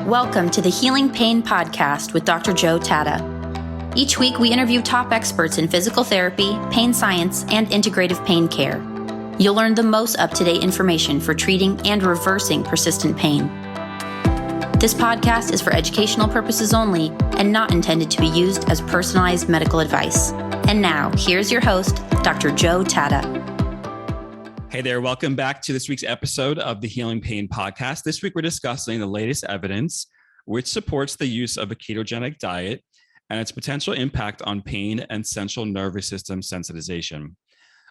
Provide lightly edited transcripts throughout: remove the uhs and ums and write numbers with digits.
Welcome to the Healing Pain Podcast with Dr. Joe Tatta. Each week, we interview top experts in physical therapy, pain science, and integrative pain care. You'll learn the most up-to-date information for treating and reversing persistent pain. This podcast is for educational purposes only and not intended to be used as personalized medical advice. And now, here's your host, Dr. Joe Tatta. Hey there, welcome back to this week's episode of the Healing Pain Podcast. This week, we're discussing the latest evidence which supports the use of a ketogenic diet and its potential impact on pain and central nervous system sensitization.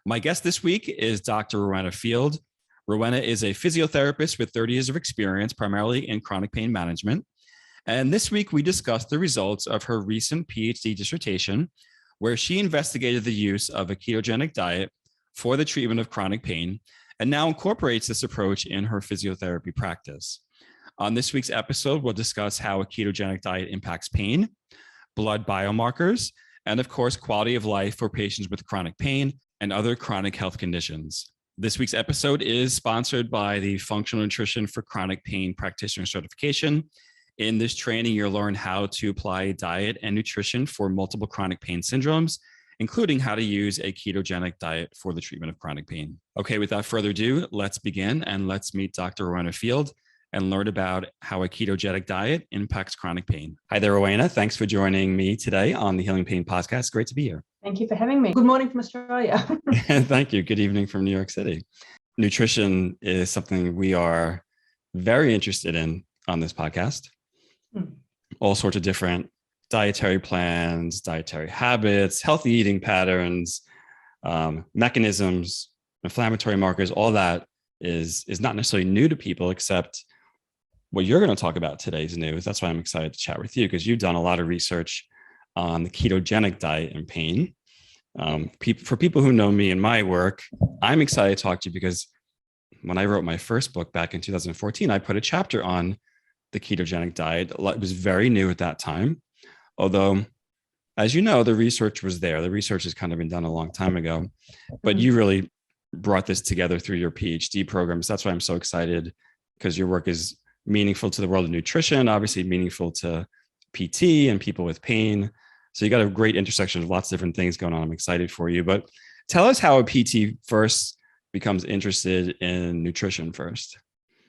My guest this week is Dr. Rowena Field. Rowena is a physiotherapist with 30 years of experience, primarily in chronic pain management. And this week, we discussed the results of her recent PhD dissertation, where she investigated the use of a ketogenic diet for the treatment of chronic pain, and now incorporates this approach in her physiotherapy practice. On this week's episode, we'll discuss how a ketogenic diet impacts pain, blood biomarkers, and of course, quality of life for patients with chronic pain and other chronic health conditions. This week's episode is sponsored by the Functional Nutrition for Chronic Pain Practitioner Certification. In this training, you'll learn how to apply diet and nutrition for multiple chronic pain syndromes, including how to use a ketogenic diet for the treatment of chronic pain. Okay, without further ado, let's begin and let's meet Dr. Rowena Field and learn about how a ketogenic diet impacts chronic pain. Hi there, Rowena. Thanks for joining me today on the Healing Pain Podcast. Great to be here. Thank you for having me. Good morning from Australia. Thank you. Good evening from New York City. Nutrition is something we are very interested in on this podcast. All sorts of different dietary plans, dietary habits, healthy eating patterns, mechanisms, inflammatory markers, all that is not necessarily new to people, except what you're going to talk about today is new. That's why I'm excited to chat with you, because you've done a lot of research on the ketogenic diet and pain. For people who know me and my work, I'm excited to talk to you because when I wrote my first book back in 2014, I put a chapter on the ketogenic diet. It was very new at that time. Although, as you know, the research was there. The research has kind of been done a long time ago, but you really brought this together through your PhD programs. That's why I'm so excited, because your work is meaningful to the world of nutrition, obviously meaningful to PT and people with pain. So you got a great intersection of lots of different things going on. I'm excited for you, but tell us how a PT first becomes interested in nutrition first.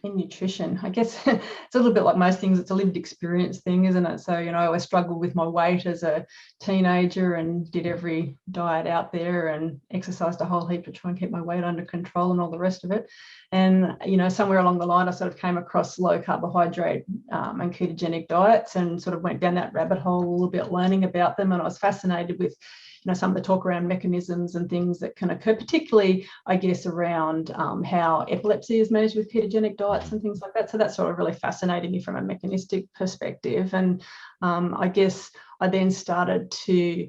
In nutrition, I guess it's a little bit like most things. It's a lived experience thing, isn't it? So, I always struggled with my weight as a teenager and did every diet out there and exercised a whole heap to try and keep my weight under control and all the rest of it. And, somewhere along the line, I sort of came across low carbohydrate and ketogenic diets and sort of went down that rabbit hole a little bit, learning about them. And I was fascinated with some of the talk around mechanisms and things that can occur, particularly, I guess, around how epilepsy is managed with ketogenic diets and things like that. So that sort of really fascinated me from a mechanistic perspective. And I guess I then started to,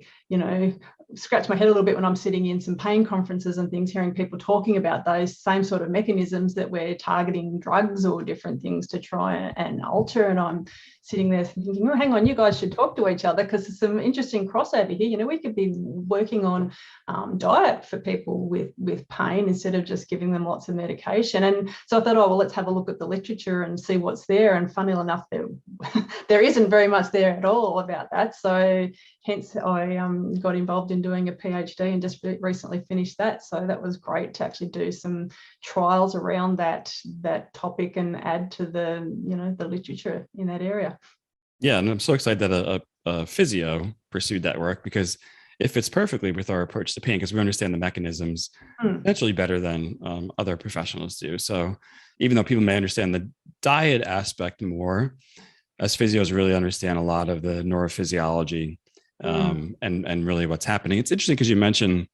scratch my head a little bit when I'm sitting in some pain conferences and things, hearing people talking about those same sort of mechanisms that we're targeting drugs or different things to try and alter. And I'm sitting there thinking, oh, hang on, you guys should talk to each other, because there's some interesting crossover here. We could be working on diet for people with pain instead of just giving them lots of medication. And so I thought, oh, well, let's have a look at the literature and see what's there. And funnily enough, there isn't very much there at all about that. So hence I got involved in doing a PhD and just recently finished that. So that was great to actually do some trials around that topic and add to the the literature in that area. Yeah, and I'm so excited that a physio pursued that work, because it fits perfectly with our approach to pain, because we understand the mechanisms potentially better than other professionals do. So even though people may understand the diet aspect more, as physios really understand a lot of the neurophysiology and really what's happening. It's interesting because you mentioned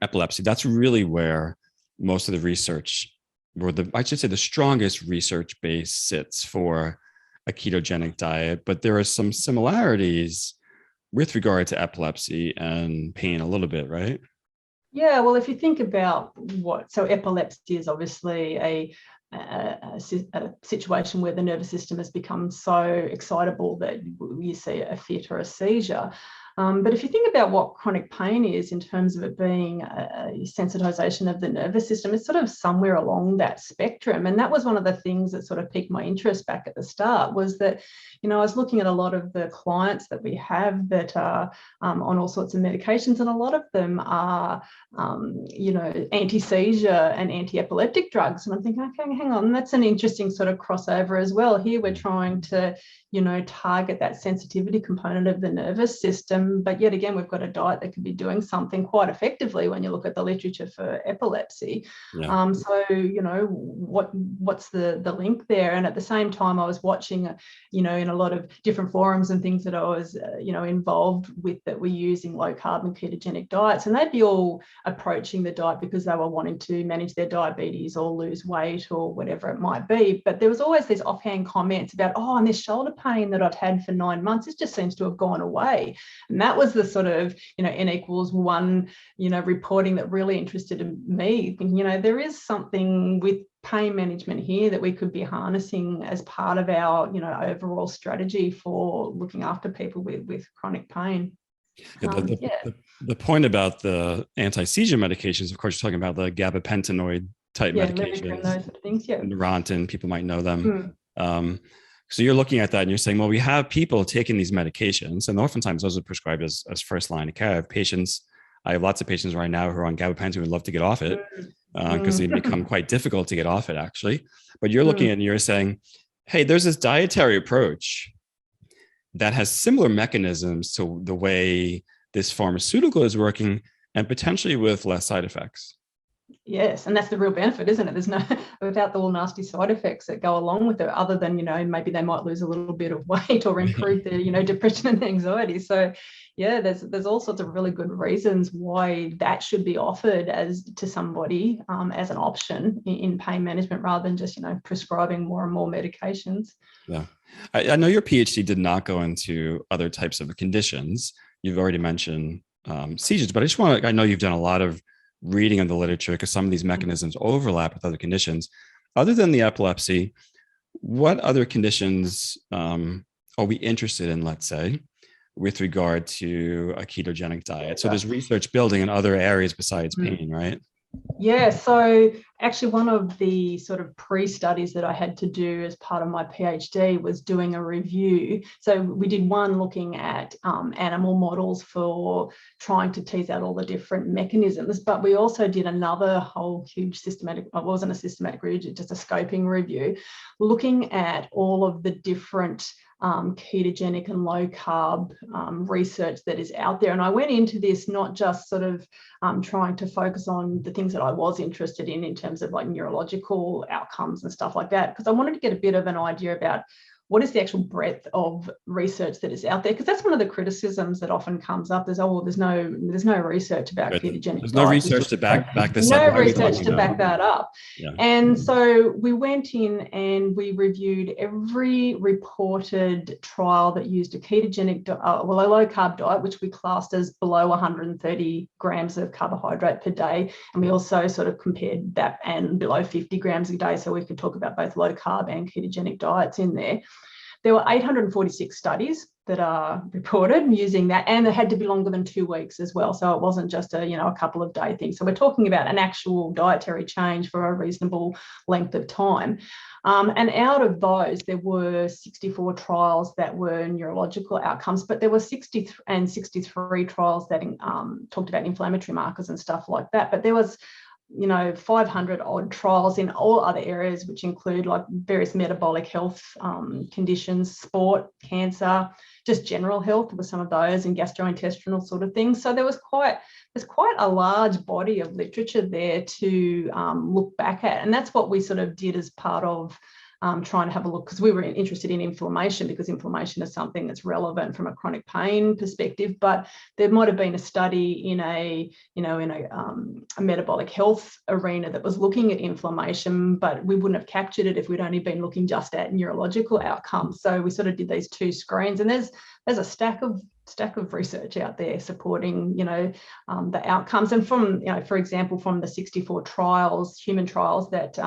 epilepsy. That's really where most of the research, or I should say the strongest research base sits for a ketogenic diet, but there are some similarities with regard to epilepsy and pain a little bit, right? Yeah, well, if you think about so epilepsy is obviously a situation where the nervous system has become so excitable that you see a fit or a seizure. But if you think about what chronic pain is in terms of it being a sensitization of the nervous system, it's sort of somewhere along that spectrum. And that was one of the things that sort of piqued my interest back at the start, was that, I was looking at a lot of the clients that we have that are on all sorts of medications, and a lot of them are, anti-seizure and anti-epileptic drugs. And I'm thinking, okay, hang on, that's an interesting sort of crossover as well. Here we're trying to, target that sensitivity component of the nervous system. But yet again, we've got a diet that could be doing something quite effectively when you look at the literature for epilepsy. Yeah. What's the link there? And at the same time, I was watching, in a lot of different forums and things that I was, involved with, that were using low carb and ketogenic diets. And they'd be all approaching the diet because they were wanting to manage their diabetes or lose weight or whatever it might be. But there was always these offhand comments about, and this shoulder pain that I've had for 9 months, it just seems to have gone away. And that was the sort of, N=1, reporting that really interested me, thinking, there is something with pain management here that we could be harnessing as part of our, overall strategy for looking after people with chronic pain. The point about the anti-seizure medications, of course, you're talking about the gabapentinoid type medications, those sort of things, Neurontin, people might know them. So you're looking at that and you're saying, well, we have people taking these medications, and oftentimes those are prescribed as first line of care. I have lots of patients right now who are on gabapentin who would love to get off it because they become quite difficult to get off it, actually. But you're looking at it and you're saying, hey, there's this dietary approach that has similar mechanisms to the way this pharmaceutical is working, and potentially with less side effects. Yes, and that's the real benefit, isn't it? There's no, without the all nasty side effects that go along with it, other than, maybe they might lose a little bit of weight or improve their, depression and anxiety. So yeah, there's all sorts of really good reasons why that should be offered to somebody as an option in pain management, rather than just, prescribing more and more medications. Yeah. I know your PhD did not go into other types of conditions. You've already mentioned seizures, but I know you've done a lot of reading of the literature because some of these mechanisms overlap with other conditions. Other than the epilepsy, what other conditions are we interested in, let's say, with regard to a ketogenic diet? So there's research building in other areas besides pain, right? Yeah, so actually one of the sort of pre-studies that I had to do as part of my PhD was doing a review. So we did one looking at animal models for trying to tease out all the different mechanisms, but we also did another whole huge systematic, it wasn't a systematic review, just a scoping review, looking at all of the different ketogenic and low carb research that is out there. And I went into this not just sort of trying to focus on the things that I was interested in terms of like neurological outcomes and stuff like that, because I wanted to get a bit of an idea about what is the actual breadth of research that is out there? Because that's one of the criticisms that often comes up. There's there's no research about ketogenic. There's no research to back this up. No research to back that up. Yeah. And so we went in and we reviewed every reported trial that used a ketogenic, a low carb diet, which we classed as below 130 grams of carbohydrate per day. And we also sort of compared that and below 50 grams a day. So we could talk about both low carb and ketogenic diets in there. There were 846 studies that are reported using that, and it had to be longer than 2 weeks as well. So it wasn't just a couple of day thing. So we're talking about an actual dietary change for a reasonable length of time. And out of those, there were 64 trials that were neurological outcomes, but there were 63 trials that talked about inflammatory markers and stuff like that. But there was 500 odd trials in all other areas, which include like various metabolic health conditions, sport, cancer, just general health with some of those, and gastrointestinal sort of things. So there's quite a large body of literature there to look back at. And that's what we sort of did as part of trying to have a look, because we were interested in inflammation, because inflammation is something that's relevant from a chronic pain perspective. But there might have been a study in a metabolic health arena that was looking at inflammation, but we wouldn't have captured it if we'd only been looking just at neurological outcomes. So we sort of did these two screens, and there's a stack of research out there supporting the outcomes. And from for example, from the 64 trials, human trials that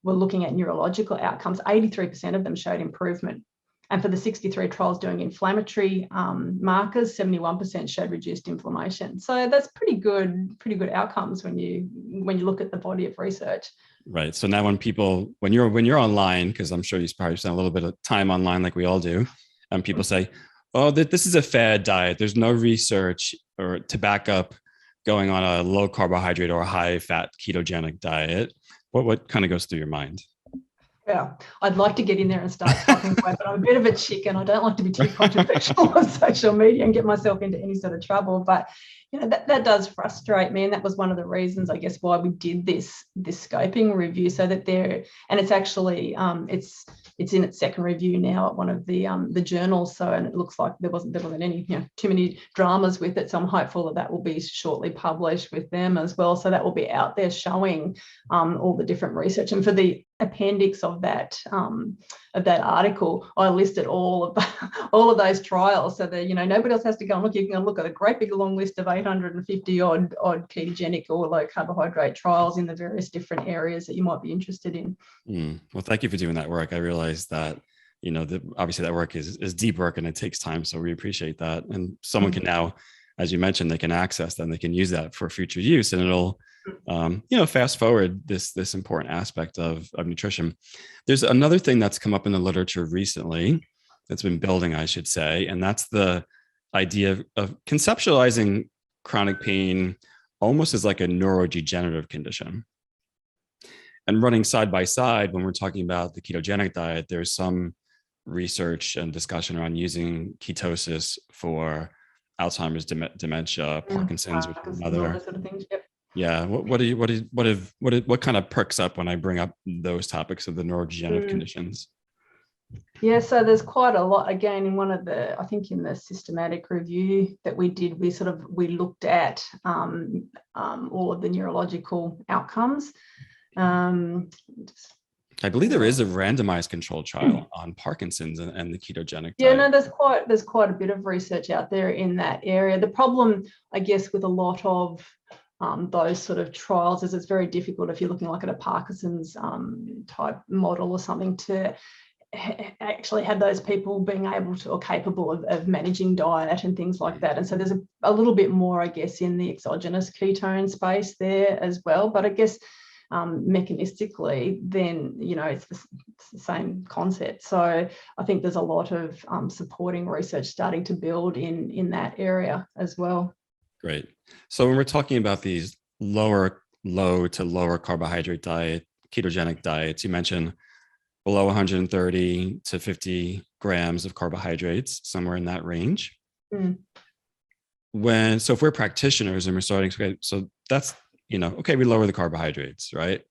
were looking at neurological outcomes, 83% of them showed improvement. And for the 63 trials doing inflammatory markers, 71% showed reduced inflammation. So that's pretty good outcomes when you look at the body of research. Right. So now when you're online, because I'm sure you probably spend a little bit of time online like we all do, and people say, oh, this is a fad diet. There's no research or to back up going on a low carbohydrate or high fat ketogenic diet. What kind of goes through your mind? Yeah, I'd like to get in there and start typing away, but I'm a bit of a chicken. I don't like to be too controversial on social media and get myself into any sort of trouble. But that does frustrate me, and that was one of the reasons, I guess, why we did this scoping review, so that and it's actually it's in its second review now at one of the journals. So, and it looks like there wasn't any too many dramas with it. So I'm hopeful that will be shortly published with them as well. So that will be out there showing all the different research. And for the appendix of that article, I listed all of those trials, so that nobody else has to go and look. You can look at a great big long list of 850 odd ketogenic or low carbohydrate trials in the various different areas that you might be interested in. Well, thank you for doing that work. I realize that obviously that work is deep work and it takes time, so we appreciate that. And someone can now, as you mentioned, they can access that and they can use that for future use, and it'll fast forward this important aspect of nutrition. There's another thing that's come up in the literature recently that's been building, I should say, and that's the idea of conceptualizing chronic pain almost as like a neurodegenerative condition. And running side by side, when we're talking about the ketogenic diet, there's some research and discussion around using ketosis for Alzheimer's, dementia, Parkinson's, which is another. Sort of things, yep. Yeah. What kind of perks up when I bring up those topics of the neurodegenerative conditions? Yeah, so there's quite a lot. Again, in I think in the systematic review that we did, we looked at all of the neurological outcomes. I believe there is a randomized controlled trial on Parkinson's and the ketogenic diet. Yeah, no, there's quite a bit of research out there in that area. The problem, I guess, with a lot of those sort of trials is it's very difficult if you're looking like at a Parkinson's type model or something to actually have those people being able to or capable of managing diet and things like that. And so there's a little bit more, I guess, in the exogenous ketone space there as well. But I guess mechanistically, then it's the same concept. So I think there's a lot of supporting research starting to build in that area as well. Great. So when we're talking about these low to lower carbohydrate diet, ketogenic diets, you mentioned below 130 to 50 grams of carbohydrates, somewhere in that range. So if we're practitioners and we're starting, so that's, okay, we lower the carbohydrates, right?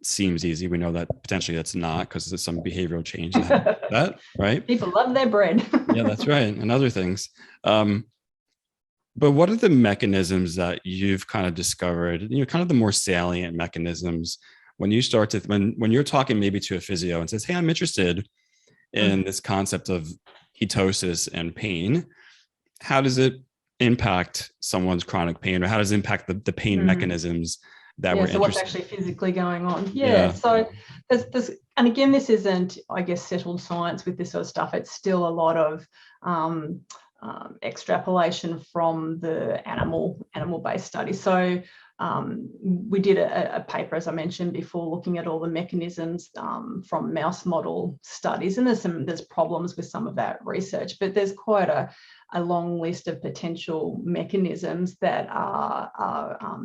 Seems easy. We know that potentially that's not, because there's some behavioral change that, right? People love their bread. Yeah, that's right. And other things. But what are the mechanisms that you've kind of discovered, kind of the more salient mechanisms when you start to, when you're talking maybe to a physio and says, hey, I'm interested in this concept of ketosis and pain, how does it impact someone's chronic pain, or how does it impact the pain mechanisms that we're interested in? So what's actually physically going on? Yeah. So there's, and again, this isn't, I guess, settled science with this sort of stuff. It's still a lot of extrapolation from the animal-based studies. So we did a paper, as I mentioned before, looking at all the mechanisms from mouse model studies, and there's problems with some of that research, but there's quite a long list of potential mechanisms that are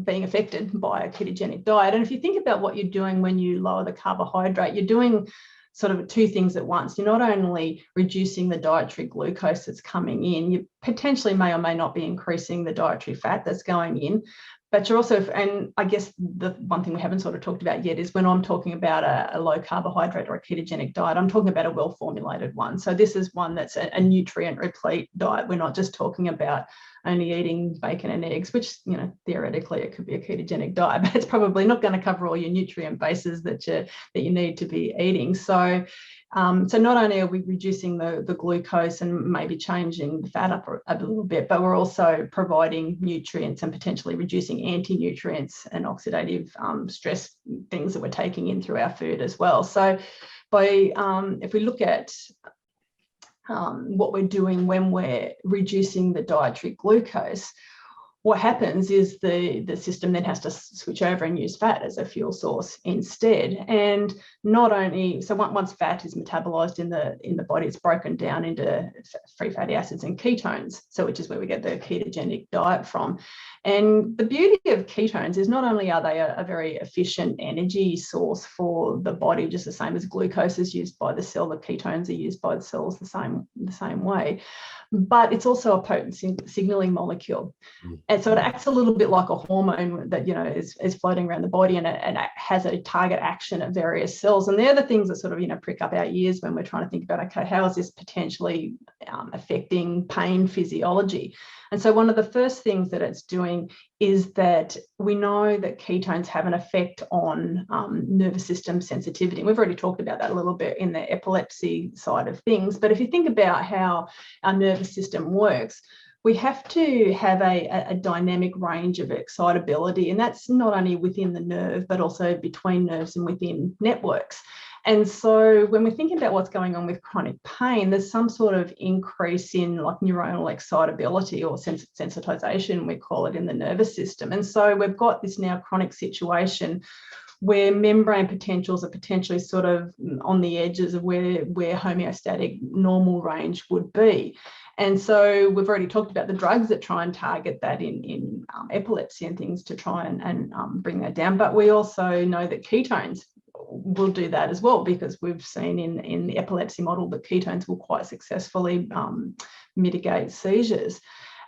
being affected by a ketogenic diet. And if you think about what you're doing when you lower the carbohydrate, you're doing sort of two things at once. You're not only reducing the dietary glucose that's coming in, you potentially may or may not be increasing the dietary fat that's going in, but you're also, and I guess the one thing we haven't sort of talked about yet is when I'm talking about a low carbohydrate or a ketogenic diet, I'm talking about a well-formulated one. So this is one that's a nutrient replete diet. We're not just talking about only eating bacon and eggs, which, theoretically it could be a ketogenic diet, but it's probably not going to cover all your nutrient bases that you need to be eating. So not only are we reducing the glucose and maybe changing the fat up a little bit, but we're also providing nutrients and potentially reducing anti-nutrients and oxidative stress things that we're taking in through our food as well. So if we look at what we're doing when we're reducing the dietary glucose, what happens is the system then has to switch over and use fat as a fuel source instead. And not only, so once fat is metabolized in the body, it's broken down into free fatty acids and ketones, so which is where we get the ketogenic diet from. And the beauty of ketones is not only are they a very efficient energy source for the body, just the same as glucose is used by the cell, the ketones are used by the cells the same way, but it's also a potent signaling molecule. And so it acts a little bit like a hormone that, you know, is floating around the body, and it has a target action at various cells. And they're the things that sort of, you know, prick up our ears when we're trying to think about, okay, how is this potentially affecting pain physiology? And so one of the first things that it's doing is that we know that ketones have an effect on nervous system sensitivity. And we've already talked about that a little bit in the epilepsy side of things. But if you think about how our nervous system works, we have to have a dynamic range of excitability, and that's not only within the nerve, but also between nerves and within networks. And so when we're thinking about what's going on with chronic pain, there's some sort of increase in like neuronal excitability or sensitization, we call it, in the nervous system. And so we've got this now chronic situation where membrane potentials are potentially sort of on the edges of where homeostatic normal range would be. And so we've already talked about the drugs that try and target that in epilepsy and things to try and bring that down. But we also know that ketones will do that as well, because we've seen in the epilepsy model that ketones will quite successfully mitigate seizures.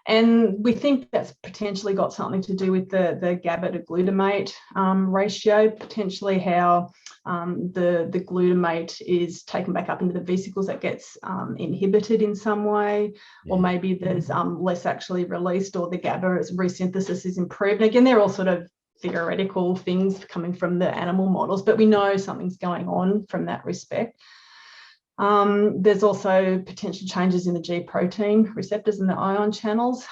And we think that's potentially got something to do with the GABA to glutamate ratio, potentially how the glutamate is taken back up into the vesicles, that gets inhibited in some way, or maybe there's less actually released, or the GABA resynthesis is improved. And again, they're all sort of theoretical things coming from the animal models, but we know something's going on from that respect. There's also potential changes in the G protein receptors and the ion channels.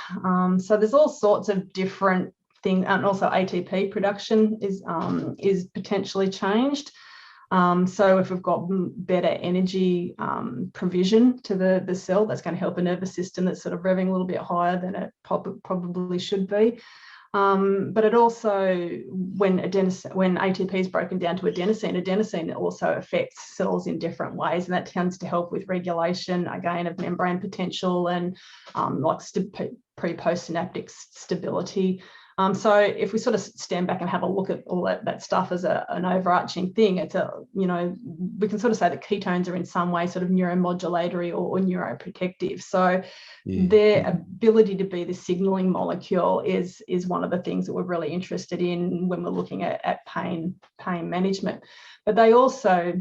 So there's all sorts of different things, and also ATP production is potentially changed. So if we've got better energy provision to the cell, that's going to help a nervous system that's sort of revving a little bit higher than it probably should be. But it also, when ATP is broken down to adenosine also affects cells in different ways, and that tends to help with regulation, again, of membrane potential and like pre-post-synaptic stability. So if we sort of stand back and have a look at all that stuff as an overarching thing, it's we can sort of say that ketones are in some way sort of neuromodulatory or neuroprotective. So their ability to be the signaling molecule is one of the things that we're really interested in when we're looking at pain management. But they also,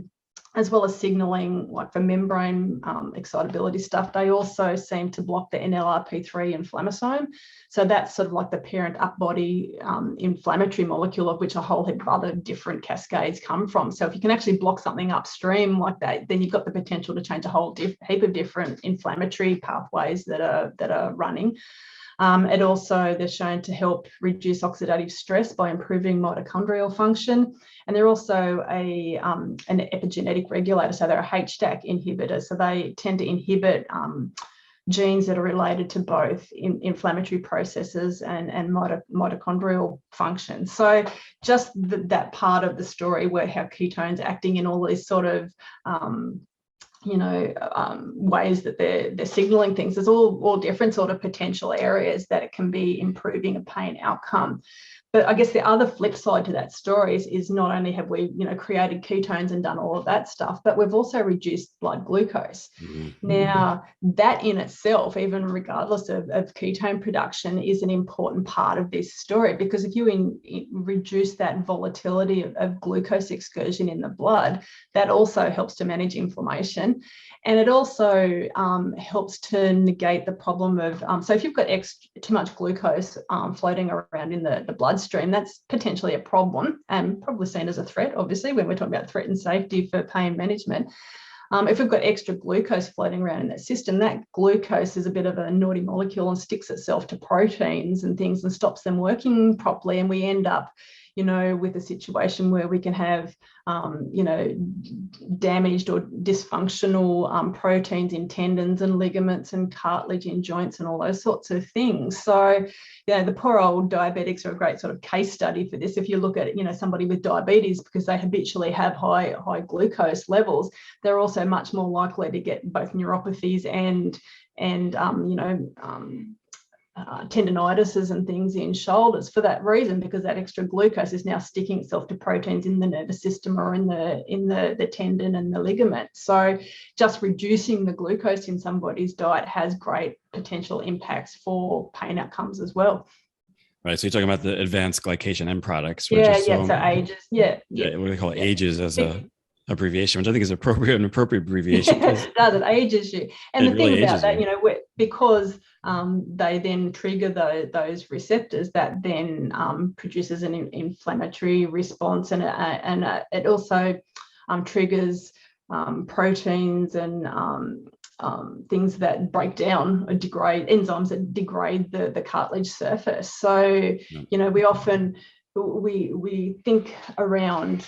as well as signaling like for membrane excitability stuff, they also seem to block the NLRP3 inflammasome. So that's sort of like the parent up-body inflammatory molecule, of which a whole heap of other different cascades come from. So if you can actually block something upstream like that, then you've got the potential to change a whole heap of different inflammatory pathways that are running. It also, they're shown to help reduce oxidative stress by improving mitochondrial function. And they're also an epigenetic regulator, so they're a HDAC inhibitor. So they tend to inhibit genes that are related to both inflammatory processes and mitochondrial function. So just that part of the story where how ketones acting in all these sort of ways that they're signaling things. There's all different sort of potential areas that it can be improving a pain outcome. But I guess the other flip side to that story is not only have we, created ketones and done all of that stuff, but we've also reduced blood glucose. Now, that in itself, even regardless of ketone production, is an important part of this story, because if you reduce that volatility of glucose excursion in the blood, that also helps to manage inflammation. And it also helps to negate the problem of, so if you've got too much glucose floating around in the bloodstream, that's potentially a problem, and probably seen as a threat, obviously, when we're talking about threat and safety for pain management. If we've got extra glucose floating around in that system, that glucose is a bit of a naughty molecule and sticks itself to proteins and things and stops them working properly. And we end up, with a situation where we can have, damaged or dysfunctional proteins in tendons and ligaments and cartilage in joints and all those sorts of things. So, the poor old diabetics are a great sort of case study for this. If you look at, somebody with diabetes, because they habitually have high glucose levels, they're also much more likely to get both neuropathies and tendinitises and things in shoulders for that reason, because that extra glucose is now sticking itself to proteins in the nervous system or in the tendon and the ligament. So just reducing the glucose in somebody's diet has great potential impacts for pain outcomes as well. Right. So you're talking about the advanced glycation end products. So AGEs. Yeah. What do they call AGEs as a abbreviation, which I think is an appropriate abbreviation. It does, it ages you. And the thing about that, because they then trigger those receptors, that then produces an inflammatory response, and it also triggers proteins and things that break down or degrade, enzymes that degrade the cartilage surface. So, we often we think around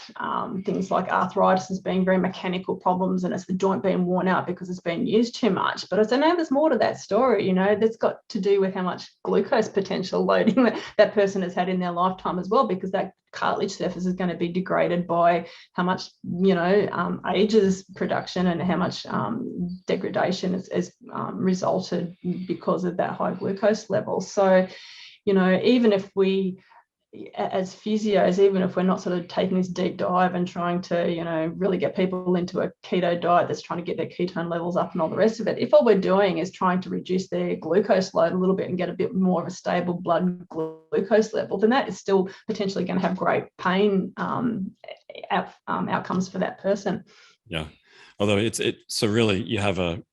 things like arthritis as being very mechanical problems, and it's the joint being worn out because it's been used too much. But I don't know, there's more to that story. That's got to do with how much glucose potential loading that person has had in their lifetime as well, because that cartilage surface is going to be degraded by how much AGEs production and how much degradation has resulted because of that high glucose level. So, even if we, as physios, even if we're not sort of taking this deep dive and trying to, really get people into a keto diet that's trying to get their ketone levels up and all the rest of it, if all we're doing is trying to reduce their glucose load a little bit and get a bit more of a stable blood glucose level, then that is still potentially going to have great pain outcomes for that person. Yeah. Although so really you have the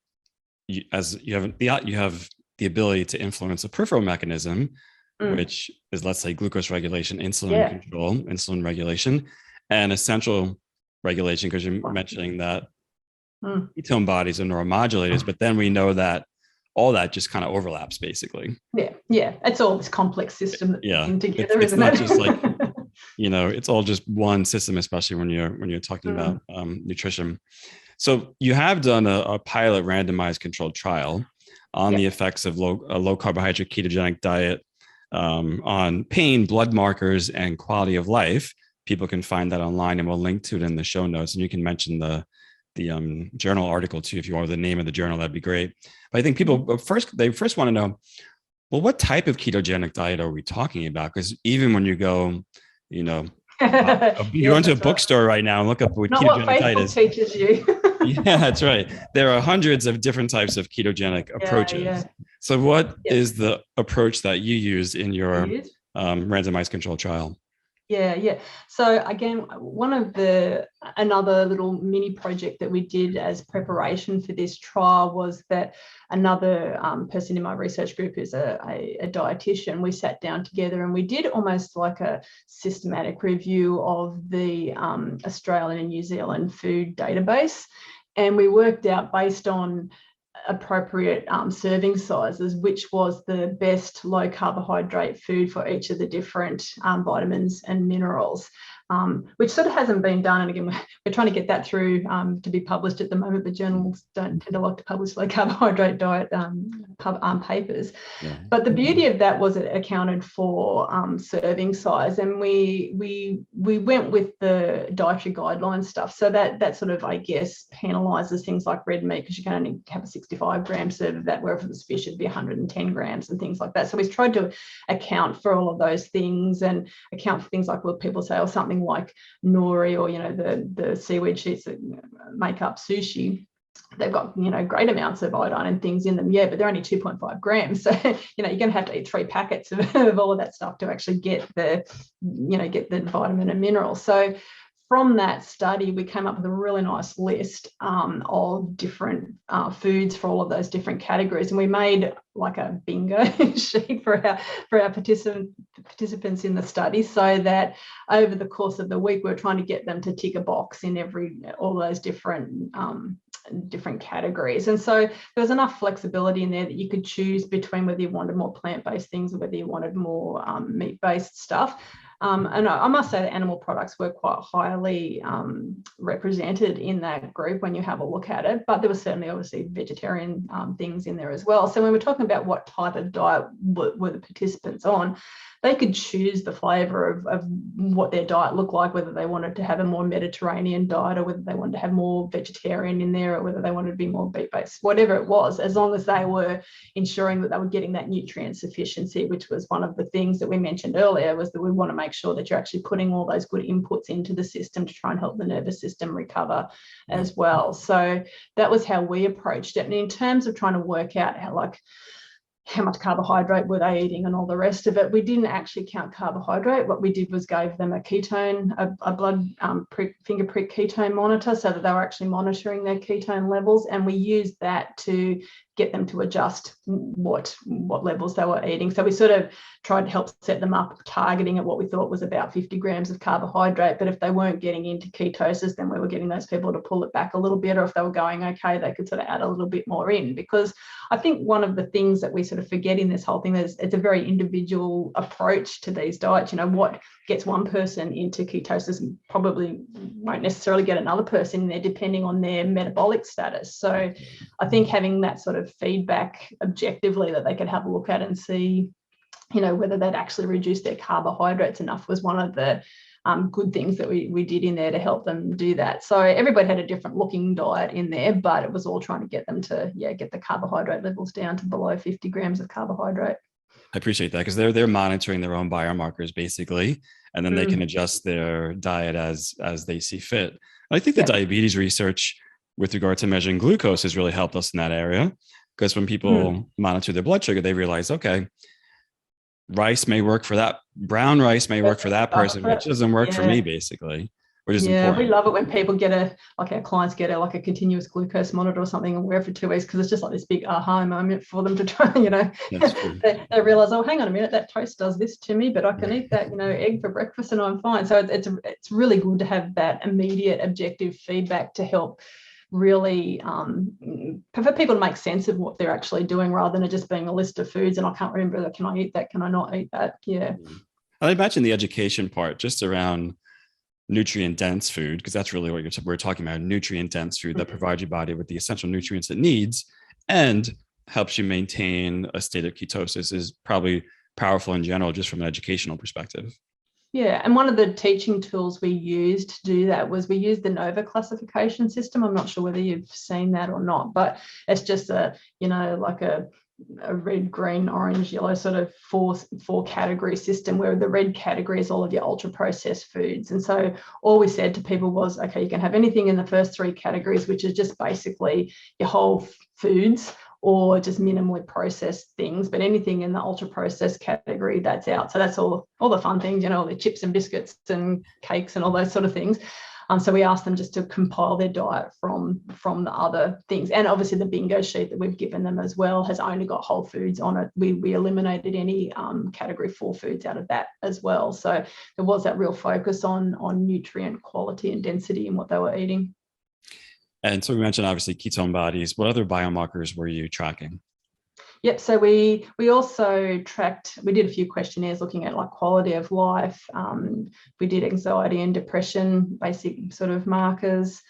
ability to influence a peripheral mechanism, which is, let's say, glucose regulation, insulin control, insulin regulation, and essential regulation, because you're mentioning that ketone bodies are neuromodulators, but then we know that all that just kind of overlaps, basically. Yeah. It's all this complex system that's together, it's isn't not it? just like, it's all just one system, especially when you're talking about nutrition. So you have done a pilot randomized controlled trial on the effects of a low carbohydrate ketogenic diet on pain, blood markers, and quality of life. People can find that online, and we'll link to it in the show notes. And you can mention the journal article too, if you want the name of the journal, that'd be great. But I think people first want to know, well, what type of ketogenic diet are we talking about? Because even when you go, you go into a bookstore right now and look up what ketogenic diet is. Teaches you. Yeah, that's right. There are hundreds of different types of ketogenic approaches. Yeah. So what is the approach that you used in your randomized controlled trial? Yeah. So again, another little mini project that we did as preparation for this trial was that another person in my research group is a dietitian. We sat down together and we did almost like a systematic review of the Australian and New Zealand food database. And we worked out, based on appropriate serving sizes, which was the best low carbohydrate food for each of the different vitamins and minerals, which sort of hasn't been done. And again, we're trying to get that through to be published at the moment, but journals don't tend to like to publish low carbohydrate diet papers. Yeah. But the beauty of that was it accounted for serving size, and we went with the dietary guideline stuff. So that sort of, I guess, penalises things like red meat, because you can only have a 65 gram serve of that, where if it was fish, it'd be 110 grams and things like that. So we tried to account for all of those things and account for things like what people say, or something like nori, or the seaweed sheets that make up sushi. They've got great amounts of iodine and things in them, but they're only 2.5 grams. So you're going to have to eat 3 packets of all of that stuff to actually get the vitamin and minerals. So from that study, we came up with a really nice list of different foods for all of those different categories, and we made like a bingo sheet for our participants in the study, so that over the course of the week, we're trying to get them to tick a box in all those different categories. And so there was enough flexibility in there that you could choose between whether you wanted more plant-based things or whether you wanted more meat-based stuff. And I must say that animal products were quite highly represented in that group when you have a look at it, but there was certainly obviously vegetarian things in there as well. So when we're talking about what type of diet were the participants on, they could choose the flavour of what their diet looked like, whether they wanted to have a more Mediterranean diet or whether they wanted to have more vegetarian in there or whether they wanted to be more beet-based, whatever it was, as long as they were ensuring that they were getting that nutrient sufficiency, which was one of the things that we mentioned earlier, was that we want to make sure that you're actually putting all those good inputs into the system to try and help the nervous system recover as well. So that was how we approached it. And in terms of trying to work out how much carbohydrate were they eating and all the rest of it, we didn't actually count carbohydrate. What we did was gave them a ketone, a blood finger prick ketone monitor, so that they were actually monitoring their ketone levels, and we used that to get them to adjust what levels they were eating. So we sort of tried to help set them up, targeting at what we thought was about 50 grams of carbohydrate. But if they weren't getting into ketosis, then we were getting those people to pull it back a little bit, or if they were going okay, they could sort of add a little bit more in. Because I think one of the things that we sort of forget in this whole thing is it's a very individual approach to these diets. You know, what gets one person into ketosis probably won't necessarily get another person in there, depending on their metabolic status. So I think having that sort of feedback objectively that they could have a look at and see, you know, whether they'd actually reduce their carbohydrates enough was one of the good things that we did in there to help them do that. So everybody had a different looking diet in there, but it was all trying to get them to get the carbohydrate levels down to below 50 grams of carbohydrate. I appreciate that, because they're monitoring their own biomarkers basically, and then they can adjust their diet as they see fit. I think the diabetes research with regard to measuring glucose has really helped us in that area, because when people monitor their blood sugar, they realize, okay, rice may work for that, brown rice may work for that person, which doesn't work for me, basically, which is important. We love it when people get our clients get a continuous glucose monitor or something and wear it for 2 weeks, because it's just like this big aha moment for them to try, you know, they realize, oh, hang on a minute, that toast does this to me, but I can eat that, you know, egg for breakfast and I'm fine. So it's really good to have that immediate objective feedback to help really for people to make sense of what they're actually doing, rather than it just being a list of foods and I can't remember that. Can I eat that? Can I not eat that? Yeah. I imagine the education part just around nutrient dense food, because that's really what we're talking about, nutrient dense food that provides your body with the essential nutrients it needs and helps you maintain a state of ketosis, is probably powerful in general, just from an educational perspective. Yeah, and one of the teaching tools we used to do that was we used the NOVA classification system. I'm not sure whether you've seen that or not, but it's just a red, green, orange, yellow sort of four category system, where the red category is all of your ultra processed foods. And so all we said to people was, okay, you can have anything in the first three categories, which is just basically your whole foods or just minimally processed things, but anything in the ultra processed category, that's out. So that's all the fun things, you know, all the chips and biscuits and cakes and all those sort of things. So we asked them just to compile their diet from the other things. And obviously the bingo sheet that we've given them as well has only got whole foods on it. We eliminated any category 4 foods out of that as well. So there was that real focus on nutrient quality and density in what they were eating. And so we mentioned obviously ketone bodies. What other biomarkers were you tracking? Yep. So we also tracked, we did a few questionnaires looking at like quality of life. We did anxiety and depression, basic sort of markers.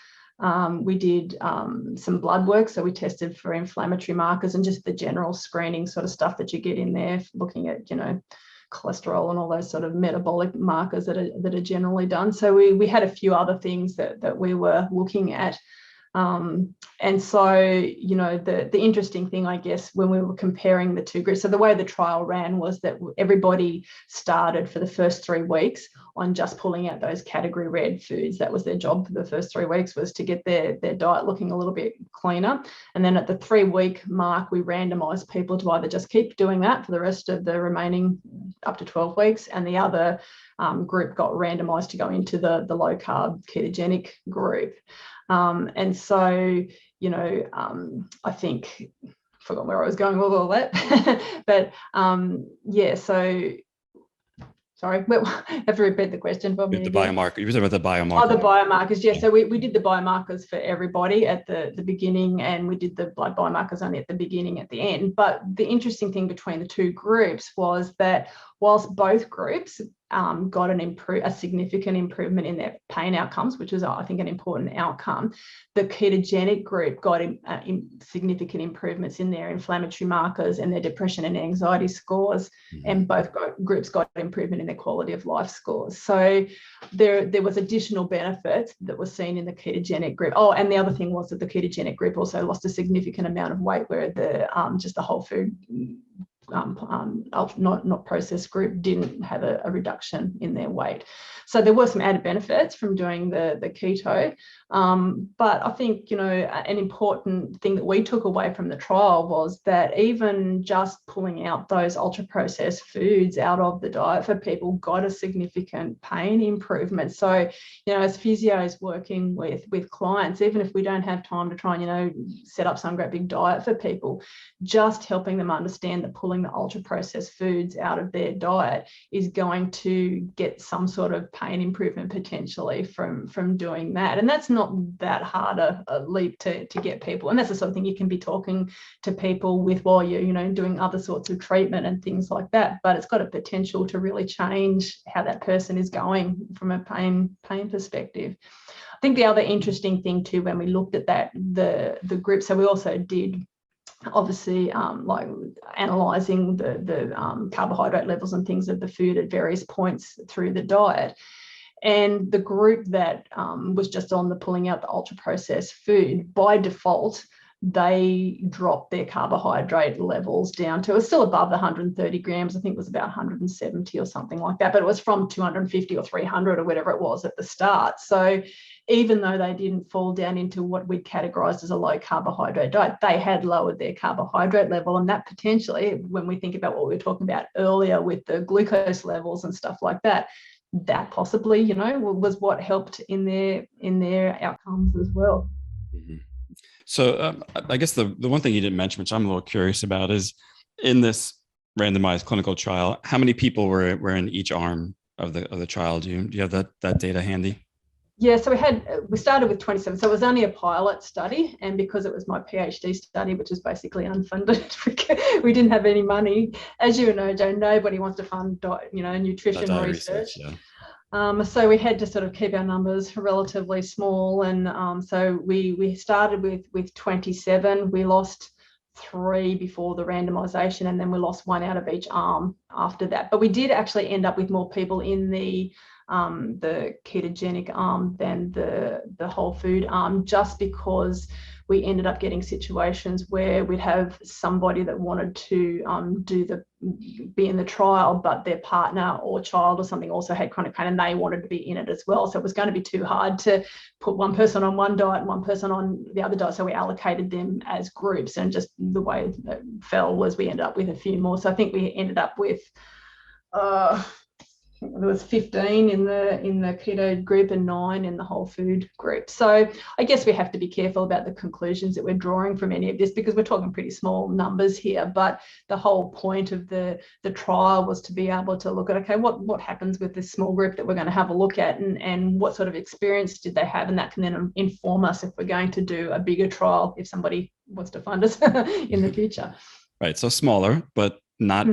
We did some blood work. So we tested for inflammatory markers and just the general screening sort of stuff that you get in there, looking at, you know, cholesterol and all those sort of metabolic markers that are generally done. So we had a few other things that we were looking at. And so, you know, the interesting thing, I guess, when we were comparing the two groups, so the way the trial ran was that everybody started for the first 3 weeks on just pulling out those category red foods. That was their job for the first 3 weeks, was to get their diet looking a little bit cleaner. And then at the 3-week mark, we randomized people to either just keep doing that for the rest of the remaining up to 12 weeks, and the other group got randomized to go into the low carb ketogenic group. And so, you know, I think I forgot where I was going with all that, but so sorry, I have to repeat the question for me. The biomarker. You were talking about the biomarker. Oh, the biomarkers. Yeah. So we did the biomarkers for everybody at the beginning, and we did the blood biomarkers only at the beginning, at the end. But the interesting thing between the two groups was that whilst both groups got a significant improvement in their pain outcomes, which is, I think, an important outcome, the ketogenic group got significant improvements in their inflammatory markers and their depression and anxiety scores, and both groups got improvement in their quality of life scores. So there was additional benefits that were seen in the ketogenic group. Oh, and the other thing was that the ketogenic group also lost a significant amount of weight, where just the whole food not processed group didn't have a reduction in their weight. So there were some added benefits from doing the keto. But I think, an important thing that we took away from the trial was that even just pulling out those ultra processed foods out of the diet for people got a significant pain improvement. So, as physios working with clients, even if we don't have time to try and, set up some great big diet for people, just helping them understand that pulling the ultra processed foods out of their diet is going to get some sort of pain improvement potentially from doing that. And that's not that hard a leap to get people. And that's the sort of thing you can be talking to people with while you're, doing other sorts of treatment and things like that. But it's got a potential to really change how that person is going from a pain perspective. I think the other interesting thing too, when we looked at that, the group, so we also did obviously like analysing the carbohydrate levels and things of the food at various points through the diet. And the group that was just on the pulling out the ultra processed food, by default, they dropped their carbohydrate levels down to, it was still above the 130 grams. I think it was about 170 or something like that, but it was from 250 or 300 or whatever it was at the start. So even though they didn't fall down into what we'd categorized as a low carbohydrate diet, they had lowered their carbohydrate level. And that potentially, when we think about what we were talking about earlier with the glucose levels and stuff like that, that possibly, was what helped in their outcomes as well. Mm-hmm. So I guess the one thing you didn't mention, which I'm a little curious about, is in this randomized clinical trial, how many people were in each arm of the trial? Do you have that data handy? Yeah, so we started with 27. So it was only a pilot study, and because it was my PhD study, which is basically unfunded, we didn't have any money. As you know, Joe, nobody wants to fund nutrition research. Yeah. So we had to sort of keep our numbers relatively small, and so we started with 27. We lost 3 before the randomization, and then we lost 1 out of each arm after that. But we did actually end up with more people in the ketogenic arm than the whole food arm, just because we ended up getting situations where we'd have somebody that wanted to be in the trial, but their partner or child or something also had chronic pain and they wanted to be in it as well. So it was going to be too hard to put one person on one diet and one person on the other diet. So we allocated them as groups, and just the way that fell was we ended up with a few more. So I think we ended up with there was 15 in the keto group and 9 in the whole food group. So I guess we have to be careful about the conclusions that we're drawing from any of this, because we're talking pretty small numbers here. But the whole point of the trial was to be able to look at, okay, what happens with this small group that we're going to have a look at, and what sort of experience did they have, and that can then inform us if we're going to do a bigger trial, if somebody wants to fund us in the future. Right. So smaller, but not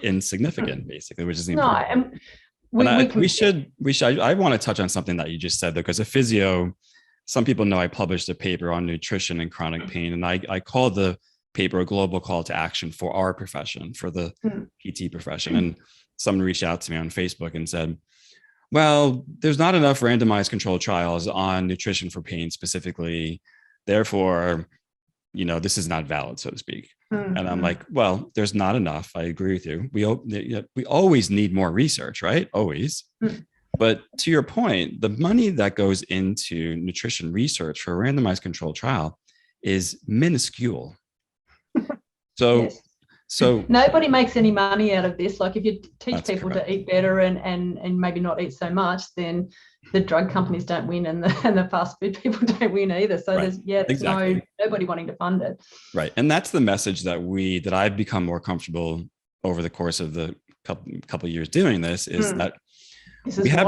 insignificant, basically, which is important. We should. I want to touch on something that you just said, because a physio, some people know I published a paper on nutrition and chronic pain, and I called the paper a global call to action for our profession, for the PT profession. And someone reached out to me on Facebook and said, well, there's not enough randomized controlled trials on nutrition for pain specifically. Therefore, this is not valid, so to speak. Mm-hmm. And I'm like, well, there's not enough. I agree with you. We always need more research, right? Always. Mm-hmm. But to your point, the money that goes into nutrition research for a randomized controlled trial is minuscule. So, yes. So nobody makes any money out of this. Like, if you teach people to eat better and maybe not eat so much, then the drug companies don't win, and the fast food people don't win either. So there's nobody wanting to fund it. Right. And that's the message that I've become more comfortable over the course of the couple of years doing this, is that we have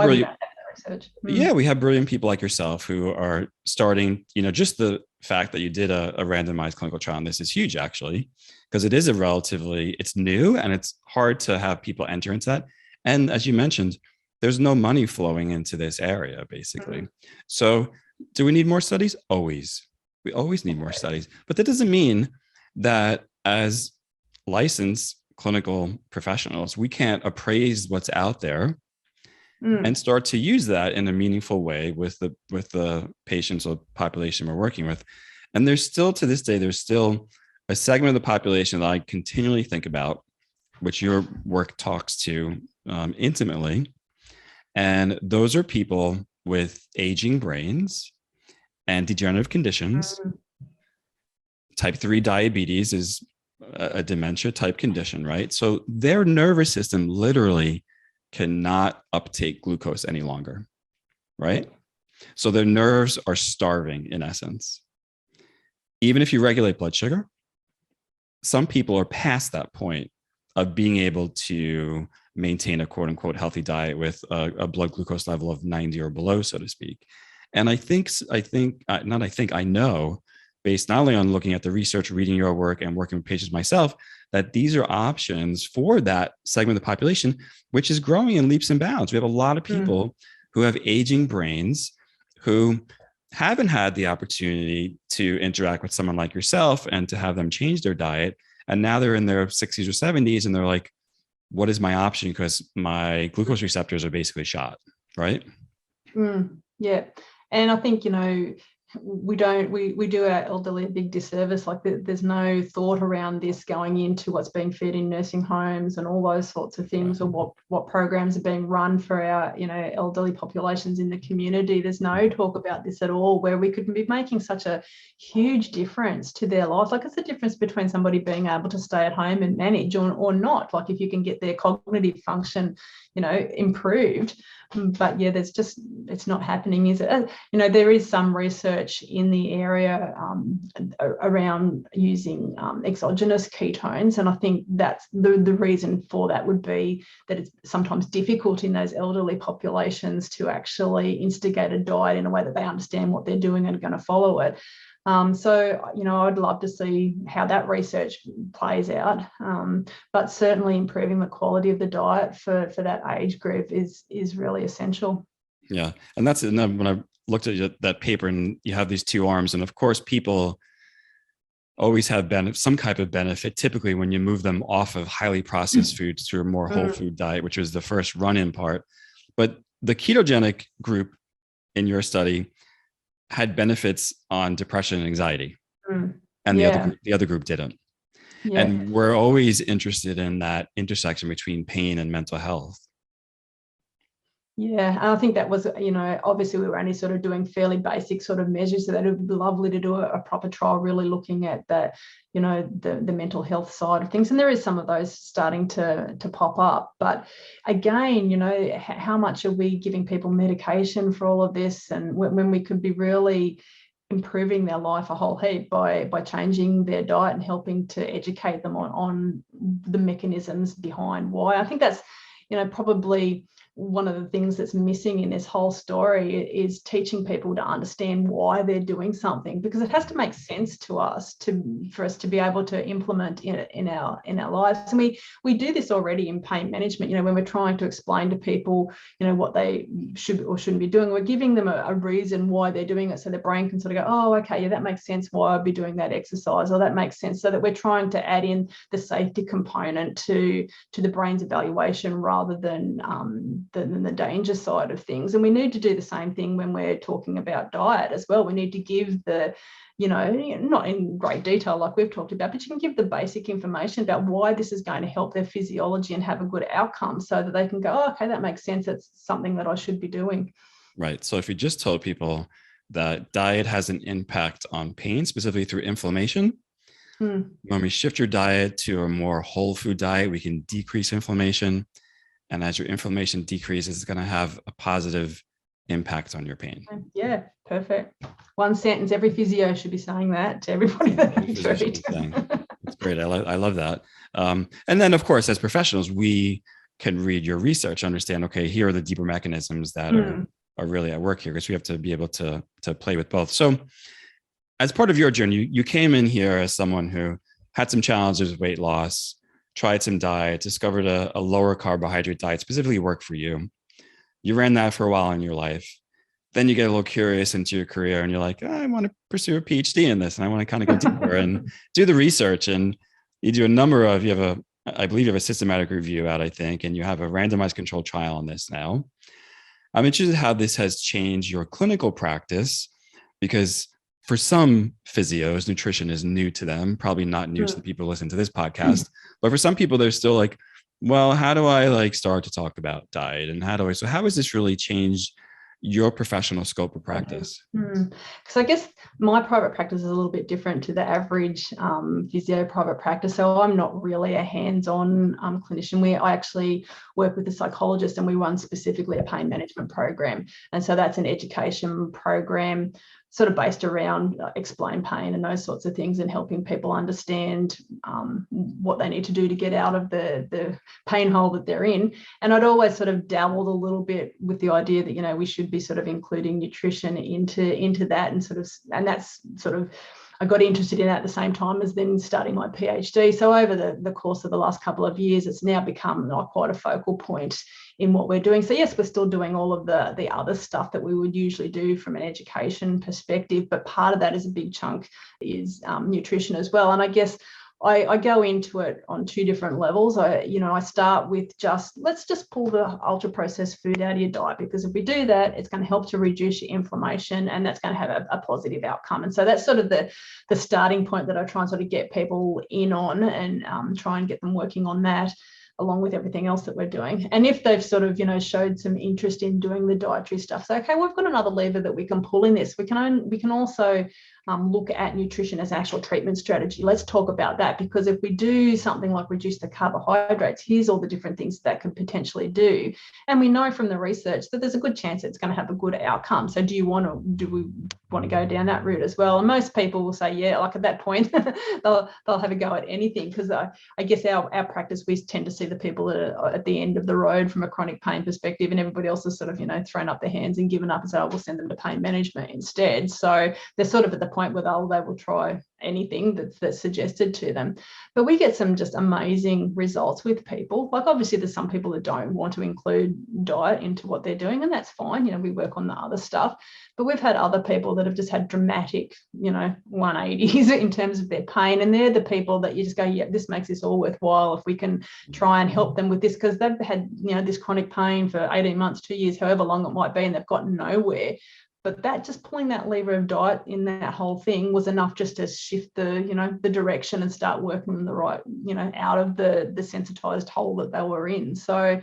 brilliant people like yourself who are starting, just the fact that you did a randomized clinical trial on this is huge, actually, because it is it's new and it's hard to have people enter into that. And as you mentioned, there's no money flowing into this area, basically. So do we need more studies? Always. We always need more studies. But that doesn't mean that as licensed clinical professionals, we can't appraise what's out there and start to use that in a meaningful way with the patients or population we're working with. And there's still, to this day, there's still a segment of the population that I continually think about, which your work talks to intimately. And those are people with aging brains and degenerative conditions. Type 3 diabetes is a dementia type condition, right? So their nervous system literally cannot uptake glucose any longer, right? So their nerves are starving in essence. Even if you regulate blood sugar, some people are past that point of being able to maintain a quote unquote healthy diet with a blood glucose level of 90 or below, so to speak. And I know, based not only on looking at the research, reading your work, and working with patients myself, that these are options for that segment of the population, which is growing in leaps and bounds. We have a lot of people who have aging brains who haven't had the opportunity to interact with someone like yourself and to have them change their diet. And now they're in their 60s or 70s and they're like, what is my option? Because my glucose receptors are basically shot, right? Yeah. And I think, we do our elderly a big disservice. Like there's no thought around this going into what's being fed in nursing homes and all those sorts of things, or what programs are being run for our elderly populations in the community. There's no talk about this at all, where we could be making such a huge difference to their life. Like it's the difference between somebody being able to stay at home and manage or not. Like if you can get their cognitive function improved. But yeah, it's not happening, is it? There is some research in the area around using exogenous ketones, and I think that's the reason for that would be that it's sometimes difficult in those elderly populations to actually instigate a diet in a way that they understand what they're doing and are going to follow it. So, I'd love to see how that research plays out. But certainly improving the quality of the diet for that age group is really essential. Yeah. And that's when I looked at that paper, and you have these two arms, and of course, people always have some type of benefit, typically when you move them off of highly processed foods to a more whole food diet, which was the first run-in part. But the ketogenic group in your study had benefits on depression and anxiety, and the other group didn't. Yeah. And we're always interested in that intersection between pain and mental health. Yeah, and I think that was, obviously we were only sort of doing fairly basic sort of measures, so that it would be lovely to do a proper trial really looking at the mental health side of things. And there is some of those starting to pop up. But again, how much are we giving people medication for all of this? And when we could be really improving their life a whole heap by changing their diet and helping to educate them on the mechanisms behind why. I think that's, probably one of the things that's missing in this whole story is teaching people to understand why they're doing something, because it has to make sense to us for us to be able to implement in our lives. And we do this already in pain management. When we're trying to explain to people, what they should or shouldn't be doing, we're giving them a reason why they're doing it, so their brain can sort of go, oh, okay, yeah, that makes sense why I'd be doing that exercise, or that makes sense, so that we're trying to add in the safety component to the brain's evaluation rather than the danger side of things. And we need to do the same thing when we're talking about diet as well. We need to give not in great detail like we've talked about, but you can give the basic information about why this is going to help their physiology and have a good outcome, so that they can go, oh, okay, that makes sense. It's something that I should be doing. Right. So if you just told people that diet has an impact on pain, specifically through inflammation, when we shift your diet to a more whole food diet, we can decrease inflammation. And as your inflammation decreases, it's going to have a positive impact on your pain. Yeah, perfect. One sentence. Every physio should be saying that to everybody that they treat. That's great. I love that. And then, of course, as professionals, we can read your research, understand, okay, here are the deeper mechanisms that are really at work here, because we have to be able to play with both. So as part of your journey, you came in here as someone who had some challenges with weight loss, tried some diet, discovered a lower carbohydrate diet specifically worked for you. You ran that for a while in your life. Then you get a little curious into your career and you're like, I want to pursue a PhD in this. And I want to kind of go deeper and do the research. And you do I believe you have a systematic review out, I think, and you have a randomized controlled trial on this now. I'm interested in how this has changed your clinical practice, because for some physios, nutrition is new to them, probably not new to the people who listen to this podcast. But for some people, they're still like, well, how do I start to talk about diet? And how has this really changed your professional scope of practice? Because I guess my private practice is a little bit different to the average physio private practice. So I'm not really a hands-on clinician. I actually work with a psychologist and we run specifically a pain management program. And so that's an education program sort of based around explain pain and those sorts of things, and helping people understand what they need to do to get out of the pain hole that they're in. And I'd always sort of dabbled a little bit with the idea that, we should be sort of including nutrition into that, and that's sort of, I got interested in that at the same time as then starting my PhD. So over the course of the last couple of years, it's now become quite a focal point in what we're doing. So yes, we're still doing all of the other stuff that we would usually do from an education perspective, but part of that is a big chunk is nutrition as well. And I guess I go into it on two different levels. I start with let's just pull the ultra processed food out of your diet, because if we do that, it's going to help to reduce your inflammation, and that's going to have a positive outcome. And so that's sort of the starting point that I try and sort of get people in on, and try and get them working on that, along with everything else that we're doing. And if they've sort of, showed some interest in doing the dietary stuff, so, okay, we've got another lever that we can pull in this. We can also look at nutrition as an actual treatment strategy. Let's talk about that, because if we do something like reduce the carbohydrates, here's all the different things that could potentially do. And we know from the research that there's a good chance it's going to have a good outcome. So do we want to go down that route as well? And most people will say, yeah, like at that point, they'll have a go at anything, because I guess our practice, we tend to see the people that are at the end of the road from a chronic pain perspective, and everybody else has sort of, thrown up their hands and given up and said, we'll send them to pain management instead. So they're sort of at the point where they will try anything that's suggested to them. But we get some just amazing results with people. Like, obviously there's some people that don't want to include diet into what they're doing, and that's fine. We work on the other stuff. But we've had other people that have just had dramatic, 180s in terms of their pain. And they're the people that you just go, yeah, this makes this all worthwhile if we can try and help them with this, because they've had, this chronic pain for 18 months, 2 years, however long it might be, and they've gotten nowhere. But that, just pulling that lever of diet in that whole thing was enough just to shift the direction and start working them the right, out of the sensitized hole that they were in. So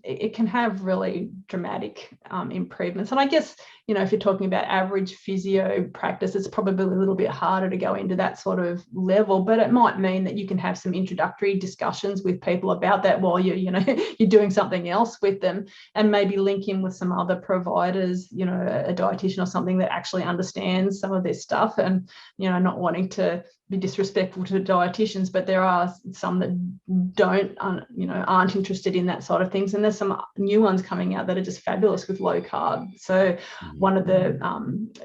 it can have really dramatic improvements. And I guess, if you're talking about average physio practice, it's probably a little bit harder to go into that sort of level, but it might mean that you can have some introductory discussions with people about that while you're doing something else with them, and maybe link in with some other providers, a dietitian or something that actually understands some of this stuff, and, not wanting to be disrespectful to dietitians, but there are some that aren't interested in that side of things. And there's some new ones coming out that are just fabulous with low carb. So one of the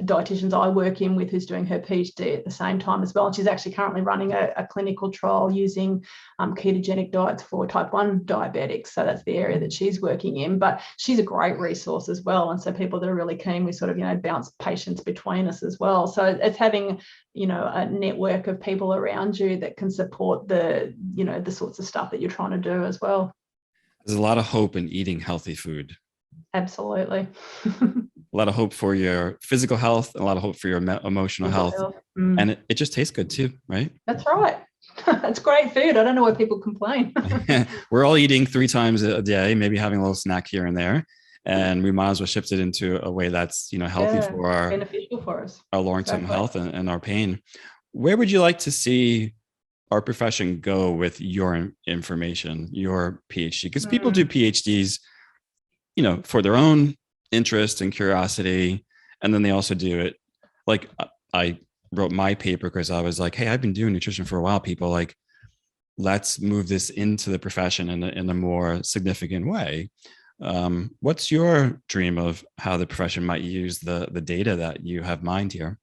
dietitians I work in with, who's doing her PhD at the same time as well, and she's actually currently running a clinical trial using ketogenic diets for type 1 diabetics. So that's the area that she's working in, but she's a great resource as well. And so people that are really keen, we sort of, bounce patients between us as well. So it's having, a network of people around you that can support the sorts of stuff that you're trying to do as well. There's a lot of hope in eating healthy food. Absolutely. A lot of hope for your physical health, a lot of hope for your emotional health. And it just tastes good too, right? That's right. It's great food. I don't know why people complain. We're all eating 3 times a day, maybe having a little snack here and there. And we might as well shift it into a way that's, healthy for beneficial for us, our long-term health and our pain. Where would you like to see our profession go with your information, your PhD? Because people do PhDs, for their own interest and curiosity. And then they also do it. Like, I wrote my paper because I was like, hey, I've been doing nutrition for a while. People, let's move this into the profession in a more significant way. What's your dream of how the profession might use the data that you have mined here?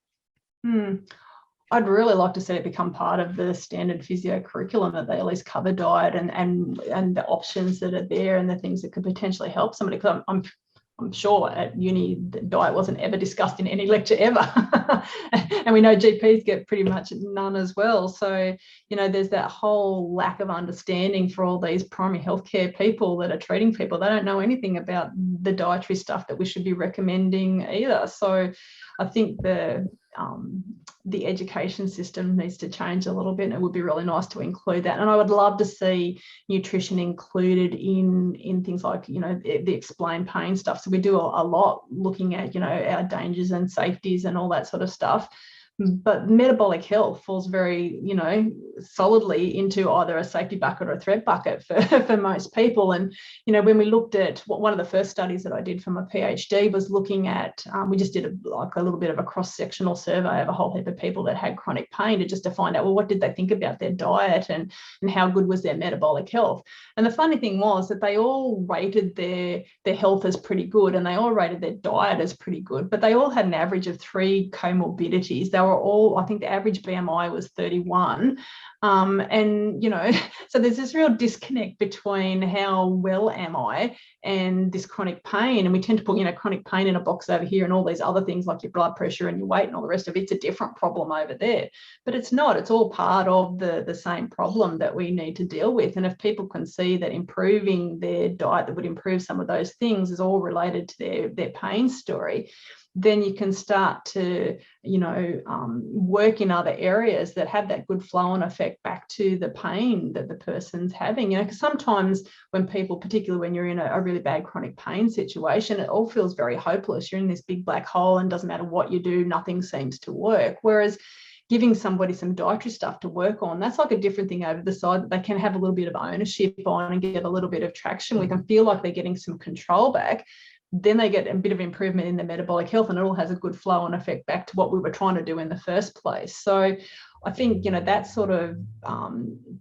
I'd really like to see it become part of the standard physio curriculum, that they at least cover diet and the options that are there and the things that could potentially help somebody. Because I'm sure at uni the diet wasn't ever discussed in any lecture ever, and we know GPs get pretty much none as well. So there's that whole lack of understanding for all these primary healthcare people that are treating people. They don't know anything about the dietary stuff that we should be recommending either. So I think the education system needs to change a little bit, and it would be really nice to include that. And I would love to see nutrition included in things like, the explain pain stuff. So we do a lot looking at, our dangers and safeties and all that sort of stuff. But metabolic health falls very, solidly into either a safety bucket or a threat bucket for most people. And, when we looked at one of the first studies that I did for my PhD was looking at, we just did a little bit of a cross-sectional survey of a whole heap of people that had chronic pain to find out, well, what did they think about their diet and how good was their metabolic health? And the funny thing was that they all rated their health as pretty good, and they all rated their diet as pretty good, but they all had an average of 3 comorbidities. They were all, I think the average BMI was 31. And, so there's this real disconnect between how well am I and this chronic pain. And we tend to put, chronic pain in a box over here, and all these other things like your blood pressure and your weight and all the rest of it's a different problem over there. But it's not. It's all part of the same problem that we need to deal with. And if people can see that improving their diet that would improve some of those things is all related to their pain story, then you can start to, work in other areas that have that good flow-on effect back to the pain that the person's having. Because sometimes when people, particularly when you're in a really bad chronic pain situation, it all feels very hopeless. You're in this big black hole, and doesn't matter what you do, nothing seems to work. Whereas giving somebody some dietary stuff to work on, that's like a different thing over the side that they can have a little bit of ownership on and get a little bit of traction with and feel like they're getting some control back. Then they get a bit of improvement in their metabolic health, and it all has a good flow on effect back to what we were trying to do in the first place. So I think, that sort of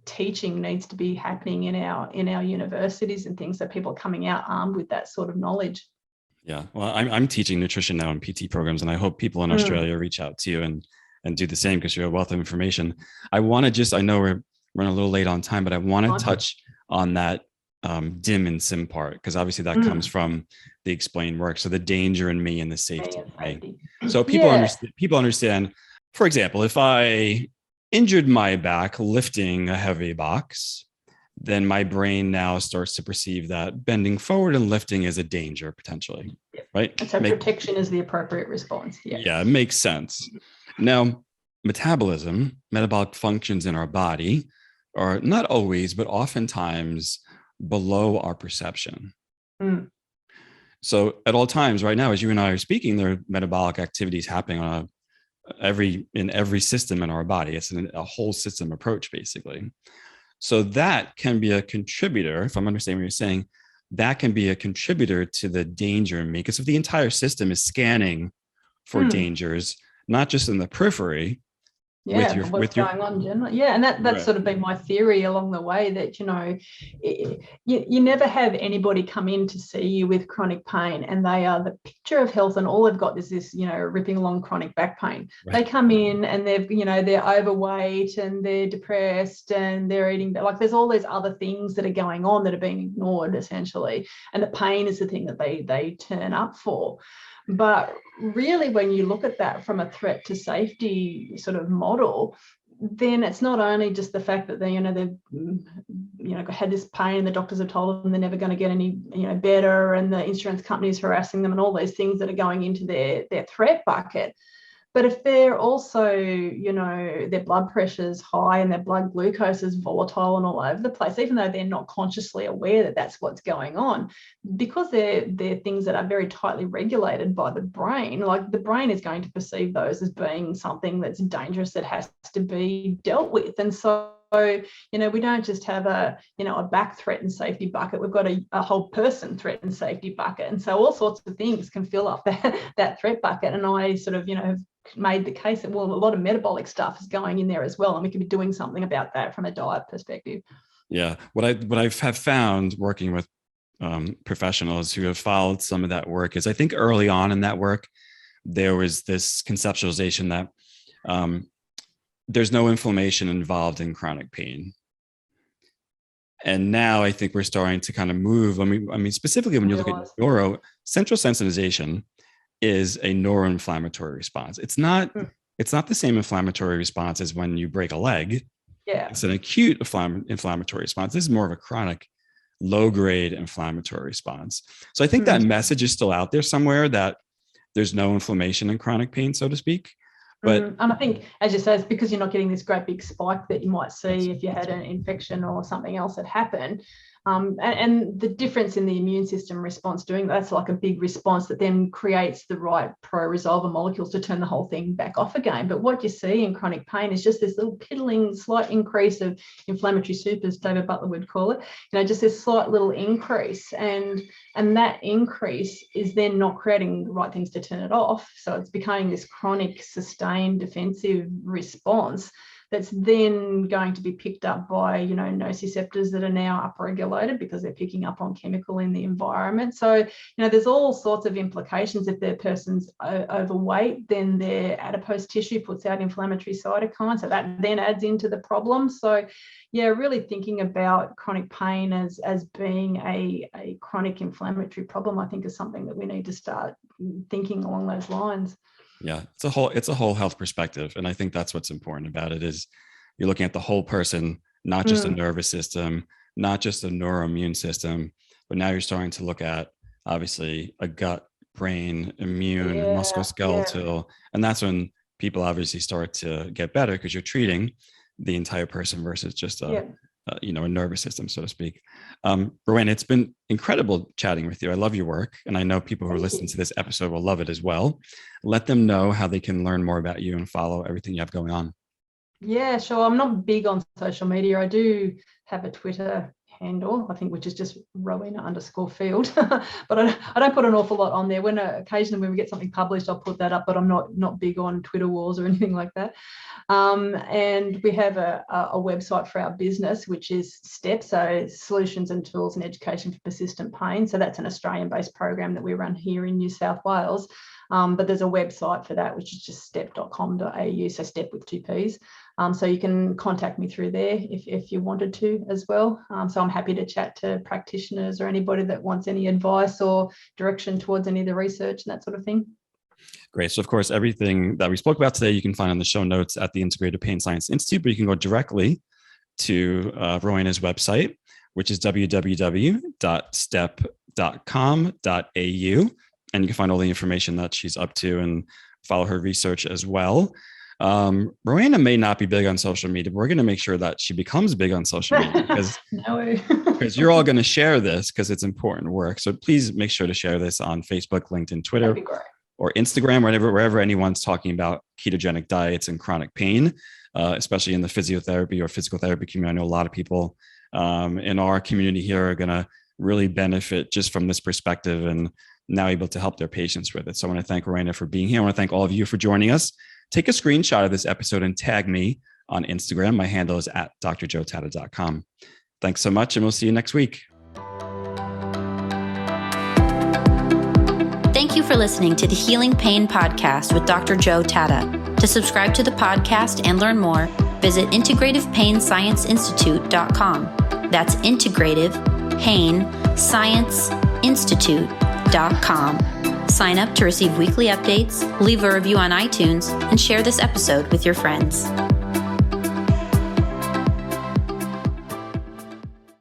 teaching needs to be happening in our universities and things, that people are coming out armed with that sort of knowledge. Yeah. Well, I'm teaching nutrition now in PT programs, and I hope people in Australia reach out to you and do the same, because you're a wealth of information. I know we're running a little late on time, but I want to touch on that dim and sim part, because obviously that comes from the explained work. So the danger in me and the safety. Right? So people understand, for example, if I injured my back lifting a heavy box, then my brain now starts to perceive that bending forward and lifting is a danger potentially, right? And so protection is the appropriate response. Yeah, it makes sense. Now, metabolic functions in our body are not always, but oftentimes below our perception. So at all times right now, as you and I are speaking, there are metabolic activities happening in every system in our body. It's a whole system approach, basically. So that can be a contributor, if I'm understanding what you're saying, that can be a contributor to the danger in me. Because if the entire system is scanning for dangers, not just in the periphery, what's going on generally. And that's right. Sort of been my theory along the way, that you never have anybody come in to see you with chronic pain and they are the picture of health, and all they've got is this ripping along chronic back pain. Right. They come in and they're overweight and they're depressed and they're eating, like there's all these other things that are going on that are being ignored essentially, and the pain is the thing that they turn up for. But really, when you look at that from a threat to safety sort of model, then it's not only just the fact that they've had this pain and the doctors have told them they're never going to get any better, and the insurance companies harassing them and all those things that are going into their threat bucket. But if they're also, their blood pressure is high and their blood glucose is volatile and all over the place, even though they're not consciously aware that that's what's going on, because they're things that are very tightly regulated by the brain, like the brain is going to perceive those as being something that's dangerous that has to be dealt with. And so, we don't just have a back threat and safety bucket. We've got a whole person threat and safety bucket. And so all sorts of things can fill up that threat bucket. And I sort of, have made the case that, well, a lot of metabolic stuff is going in there as well. And we could be doing something about that from a diet perspective. Yeah. What I have found working with professionals who have followed some of that work is, I think early on in that work, there was this conceptualization that there's no inflammation involved in chronic pain. And now I think we're starting to kind of move. I mean, specifically when you look at central sensitization is a neuroinflammatory response. It's not the same inflammatory response as when you break a leg. Yeah. It's an acute inflammatory response. This is more of a chronic, low-grade inflammatory response. So I think that message is still out there somewhere that there's no inflammation in chronic pain, so to speak. But and I think, as you say, it's because you're not getting this great big spike that you might see if you had an infection or something else that happened. And the difference in the immune system response doing that's like a big response that then creates the right pro-resolver molecules to turn the whole thing back off again. But what you see in chronic pain is just this little piddling slight increase of inflammatory soup, as David Butler would call it, just this slight little increase. And that increase is then not creating the right things to turn it off. So it's becoming this chronic, sustained defensive response that's then going to be picked up by, nociceptors that are now upregulated because they're picking up on chemical in the environment. So, there's all sorts of implications. If the person's overweight, then their adipose tissue puts out inflammatory cytokines. So that then adds into the problem. So, yeah, really thinking about chronic pain as being a chronic inflammatory problem, I think is something that we need to start thinking along those lines. Yeah, it's a whole health perspective. And I think that's what's important about it is you're looking at the whole person, not just a nervous system, not just a neuroimmune system, but now you're starting to look at obviously a gut, brain, immune, musculoskeletal. And that's when people obviously start to get better because you're treating the entire person versus just a nervous system, so to speak. Rowena, it's been incredible chatting with you. I love your work. And I know people who are listening to this episode will love it as well. Let them know how they can learn more about you and follow everything you have going on. Yeah, sure. I'm not big on social media. I do have a Twitter handle, I think, which is just Rowena_field. But I don't put an awful lot on there. Occasionally when we get something published, I'll put that up, but I'm not big on Twitter wars or anything like that. And we have a website for our business, which is STEP, so Solutions and Tools and Education for Persistent Pain. So that's an Australian-based program that we run here in New South Wales. But there's a website for that, which is just step.com.au, so STEP with 2 Ps. So you can contact me through there if you wanted to as well. So I'm happy to chat to practitioners or anybody that wants any advice or direction towards any of the research and that sort of thing. Great. So of course, everything that we spoke about today, you can find on the show notes at the Integrative Pain Science Institute, but you can go directly to Rowena's website, which is www.step.com.au. And you can find all the information that she's up to and follow her research as well. Rowena may not be big on social media, but we're going to make sure that she becomes big on social media because you're all going to share this because it's important work. So please make sure to share this on Facebook, LinkedIn, Twitter, or Instagram, wherever anyone's talking about ketogenic diets and chronic pain, especially in the physiotherapy or physical therapy community. I know a lot of people in our community here are going to really benefit just from this perspective and now able to help their patients with it. So I want to thank Rowena for being here. I want to thank all of you for joining us. Take a screenshot of this episode and tag me on Instagram. My handle is at drjoetatta.com. Thanks so much, and we'll see you next week. Thank you for listening to the Healing Pain Podcast with Dr. Joe Tatta. To subscribe to the podcast and learn more, visit Integrative Pain Science Institute.com. That's Integrative Pain Science Institute.com. Sign up to receive weekly updates, leave a review on iTunes, and share this episode with your friends.